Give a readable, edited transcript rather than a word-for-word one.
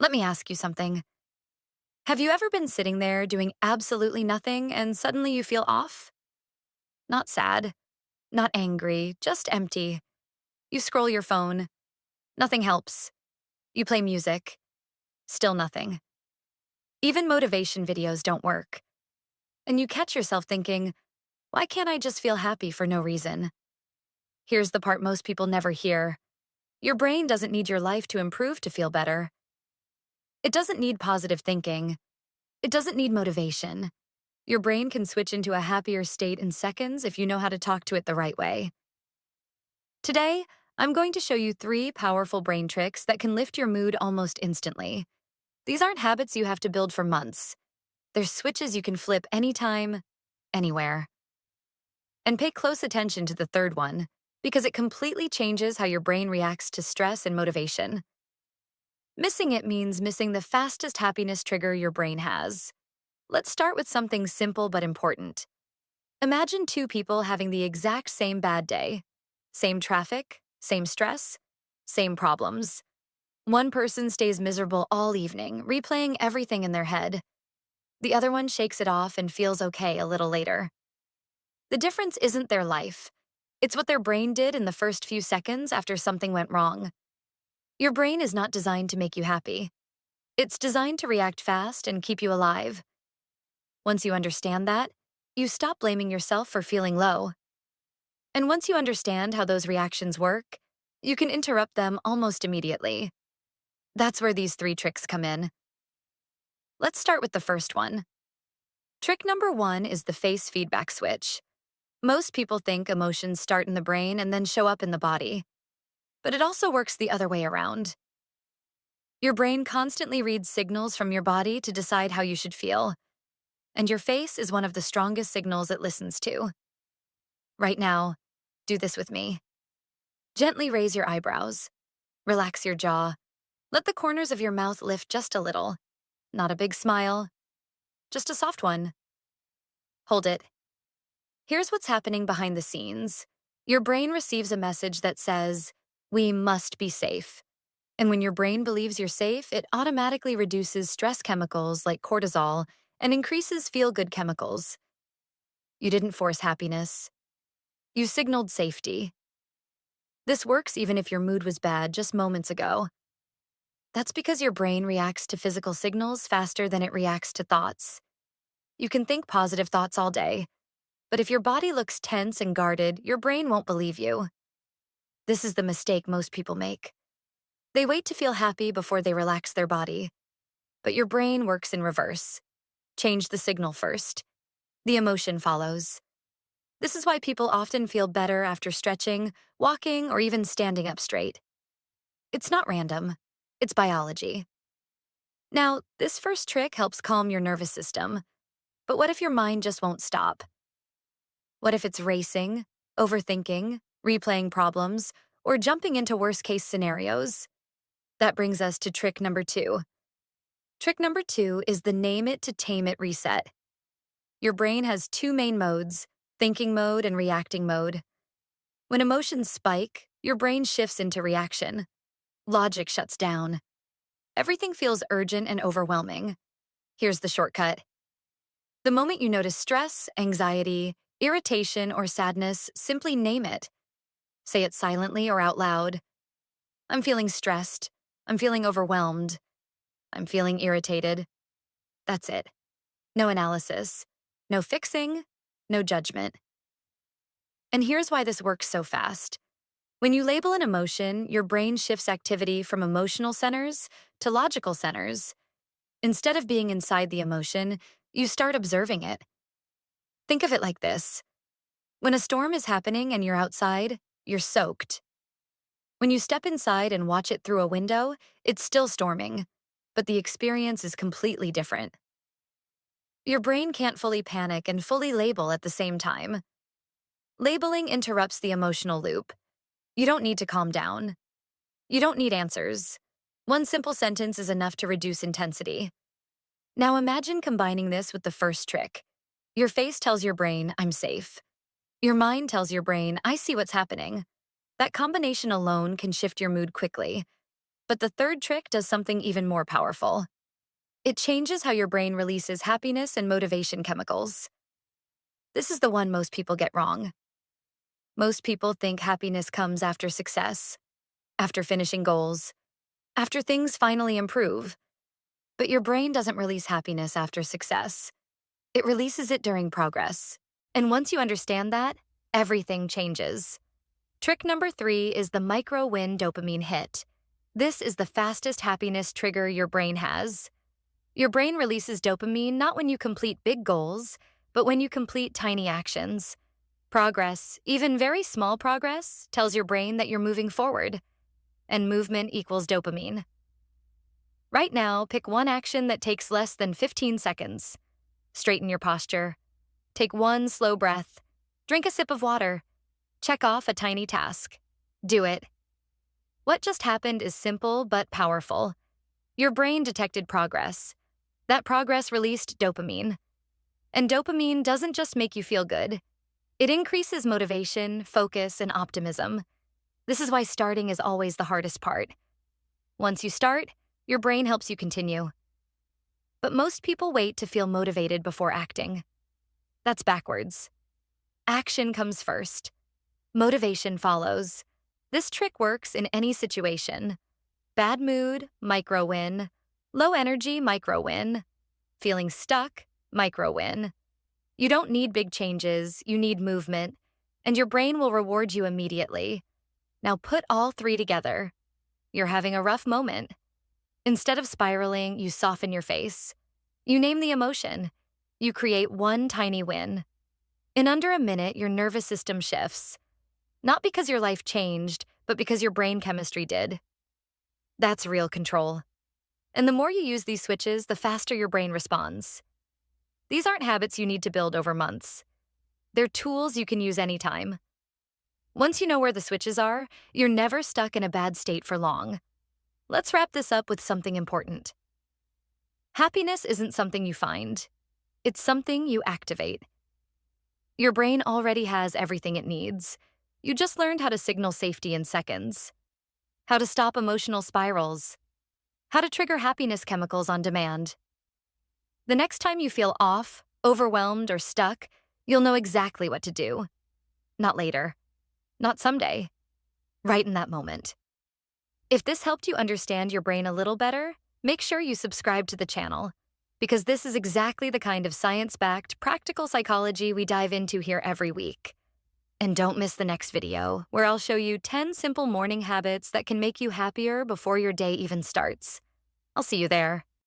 Let me ask you something. Have you ever been sitting there doing absolutely nothing and suddenly you feel off? Not sad, not angry, just empty. You scroll your phone. Nothing helps. You play music. Still nothing. Even motivation videos don't work. And you catch yourself thinking, why can't I just feel happy for no reason? Here's the part most people never hear. Your brain doesn't need your life to improve to feel better. It doesn't need positive thinking. It doesn't need motivation. Your brain can switch into a happier state in seconds if you know how to talk to it the right way. Today, I'm going to show you 3 powerful brain tricks that can lift your mood almost instantly. These aren't habits you have to build for months. They're switches you can flip anytime, anywhere. And pay close attention to the third one, because it completely changes how your brain reacts to stress and motivation. Missing it means missing the fastest happiness trigger your brain has. Let's start with something simple but important. Imagine 2 people having the exact same bad day. Same traffic, same stress, same problems. One person stays miserable all evening, replaying everything in their head. The other one shakes it off and feels okay a little later. The difference isn't their life. It's what their brain did in the first few seconds after something went wrong. Your brain is not designed to make you happy. It's designed to react fast and keep you alive. Once you understand that, you stop blaming yourself for feeling low. And once you understand how those reactions work, you can interrupt them almost immediately. That's where these 3 tricks come in. Let's start with the first one. Trick number 1 is the face feedback switch. Most people think emotions start in the brain and then show up in the body. But it also works the other way around. Your brain constantly reads signals from your body to decide how you should feel. And your face is one of the strongest signals it listens to. Right now, do this with me. Gently raise your eyebrows. Relax your jaw. Let the corners of your mouth lift just a little. Not a big smile, just a soft one. Hold it. Here's what's happening behind the scenes. Your brain receives a message that says, "We must be safe." And when your brain believes you're safe, it automatically reduces stress chemicals like cortisol and increases feel-good chemicals. You didn't force happiness. You signaled safety. This works even if your mood was bad just moments ago. That's because your brain reacts to physical signals faster than it reacts to thoughts. You can think positive thoughts all day, but if your body looks tense and guarded, your brain won't believe you. This is the mistake most people make. They wait to feel happy before they relax their body. But your brain works in reverse. Change the signal first. The emotion follows. This is why people often feel better after stretching, walking, or even standing up straight. It's not random. It's biology. Now, this first trick helps calm your nervous system. But what if your mind just won't stop? What if it's racing, overthinking, replaying problems, or jumping into worst-case scenarios? That brings us to trick number 2. Trick number 2 is the name it to tame it reset. Your brain has 2 main modes, thinking mode and reacting mode. When emotions spike, your brain shifts into reaction. Logic shuts down. Everything feels urgent and overwhelming. Here's the shortcut. The moment you notice stress, anxiety, irritation, or sadness, simply name it. Say it silently or out loud. I'm feeling stressed. I'm feeling overwhelmed. I'm feeling irritated. That's it. No analysis. No fixing. No judgment. And here's why this works so fast. When you label an emotion, your brain shifts activity from emotional centers to logical centers. Instead of being inside the emotion, you start observing it. Think of it like this. When a storm is happening and you're outside, you're soaked. When you step inside and watch it through a window, it's still storming, but the experience is completely different. Your brain can't fully panic and fully label at the same time. Labeling interrupts the emotional loop. You don't need to calm down. You don't need answers. One simple sentence is enough to reduce intensity. Now imagine combining this with the first trick. Your face tells your brain, "I'm safe." Your mind tells your brain, "I see what's happening." That combination alone can shift your mood quickly. But the third trick does something even more powerful. It changes how your brain releases happiness and motivation chemicals. This is the one most people get wrong. Most people think happiness comes after success, after finishing goals, after things finally improve. But your brain doesn't release happiness after success. It releases it during progress. And once you understand that, everything changes. Trick number 3 is the micro-win dopamine hit. This is the fastest happiness trigger your brain has. Your brain releases dopamine not when you complete big goals, but when you complete tiny actions. Progress, even very small progress, tells your brain that you're moving forward. And movement equals dopamine. Right now, pick one action that takes less than 15 seconds. Straighten your posture. Take one slow breath. Drink a sip of water. Check off a tiny task. Do it. What just happened is simple but powerful. Your brain detected progress. That progress released dopamine. And dopamine doesn't just make you feel good. It increases motivation, focus, and optimism. This is why starting is always the hardest part. Once you start, your brain helps you continue. But most people wait to feel motivated before acting. That's backwards. Action comes first. Motivation follows. This trick works in any situation. Bad mood, micro win. Low energy, micro win. Feeling stuck, micro win. You don't need big changes, you need movement, and your brain will reward you immediately. Now put all 3 together. You're having a rough moment. Instead of spiraling, you soften your face. You name the emotion. You create one tiny win. In under a minute, your nervous system shifts. Not because your life changed, but because your brain chemistry did. That's real control. And the more you use these switches, the faster your brain responds. These aren't habits you need to build over months. They're tools you can use anytime. Once you know where the switches are, you're never stuck in a bad state for long. Let's wrap this up with something important. Happiness isn't something you find. It's something you activate. Your brain already has everything it needs. You just learned how to signal safety in seconds, how to stop emotional spirals, how to trigger happiness chemicals on demand. The next time you feel off, overwhelmed, or stuck, you'll know exactly what to do. Not later. Not someday. Right in that moment. If this helped you understand your brain a little better, make sure you subscribe to the channel, because this is exactly the kind of science-backed, practical psychology we dive into here every week. And don't miss the next video, where I'll show you 10 simple morning habits that can make you happier before your day even starts. I'll see you there.